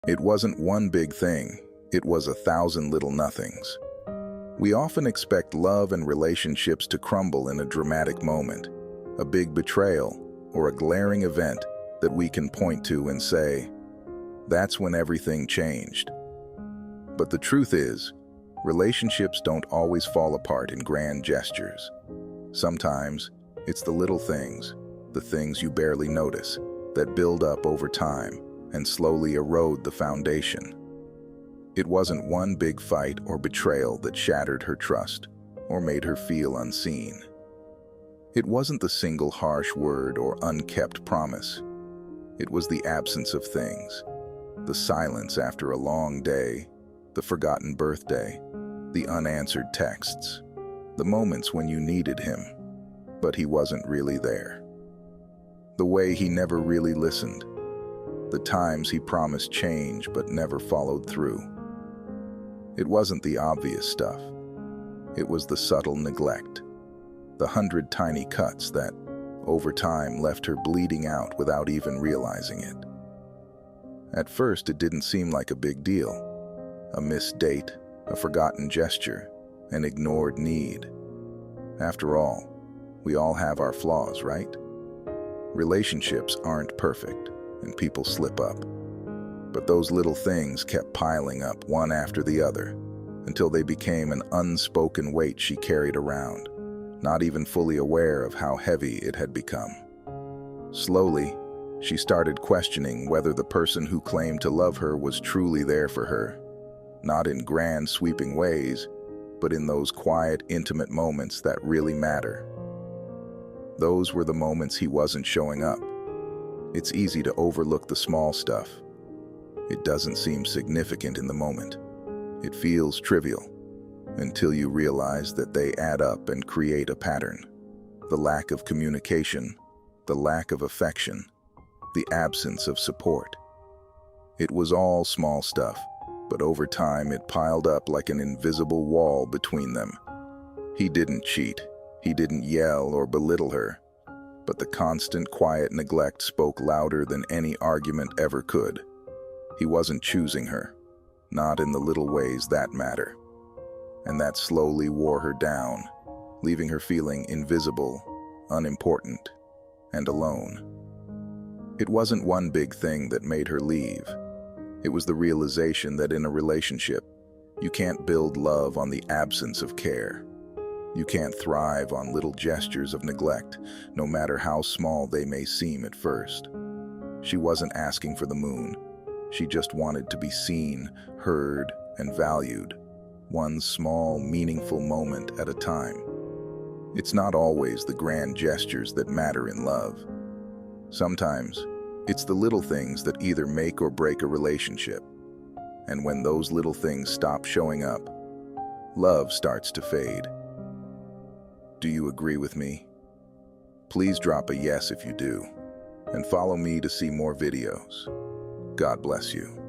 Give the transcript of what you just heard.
It wasn't one big thing, it was 1,000 little nothings. We often expect love and relationships to crumble in a dramatic moment, a big betrayal, or a glaring event that we can point to and say, "That's when everything changed." But the truth is, relationships don't always fall apart in grand gestures. Sometimes, it's the little things, the things you barely notice, that build up over time and slowly erode the foundation. It wasn't one big fight or betrayal that shattered her trust or made her feel unseen. It wasn't the single harsh word or unkept promise. It was the absence of things, the silence after a long day, the forgotten birthday, the unanswered texts, the moments when you needed him, but he wasn't really there. The way he never really listened, the times he promised change but never followed through. It wasn't the obvious stuff. It was the subtle neglect, the 100 tiny cuts that, over time, left her bleeding out without even realizing it. At first, it didn't seem like a big deal. A missed date, a forgotten gesture, an ignored need. After all, we all have our flaws, right? Relationships aren't perfect, and people slip up. But those little things kept piling up one after the other, until they became an unspoken weight she carried around, not even fully aware of how heavy it had become. Slowly, she started questioning whether the person who claimed to love her was truly there for her, not in grand, sweeping ways, but in those quiet, intimate moments that really matter. Those were the moments he wasn't showing up. It's easy to overlook the small stuff. It doesn't seem significant in the moment. It feels trivial, until you realize that they add up and create a pattern. The lack of communication, the lack of affection, the absence of support. It was all small stuff, but over time it piled up like an invisible wall between them. He didn't cheat, he didn't yell or belittle her, but the constant quiet neglect spoke louder than any argument ever could. He wasn't choosing her, not in the little ways that matter. And that slowly wore her down, leaving her feeling invisible, unimportant, and alone. It wasn't one big thing that made her leave. It was the realization that in a relationship, you can't build love on the absence of care. You can't thrive on little gestures of neglect, no matter how small they may seem at first. She wasn't asking for the moon. She just wanted to be seen, heard, and valued, one small, meaningful moment at a time. It's not always the grand gestures that matter in love. Sometimes, it's the little things that either make or break a relationship. And when those little things stop showing up, love starts to fade. Do you agree with me? Please drop a yes if you do, and follow me to see more videos. God bless you.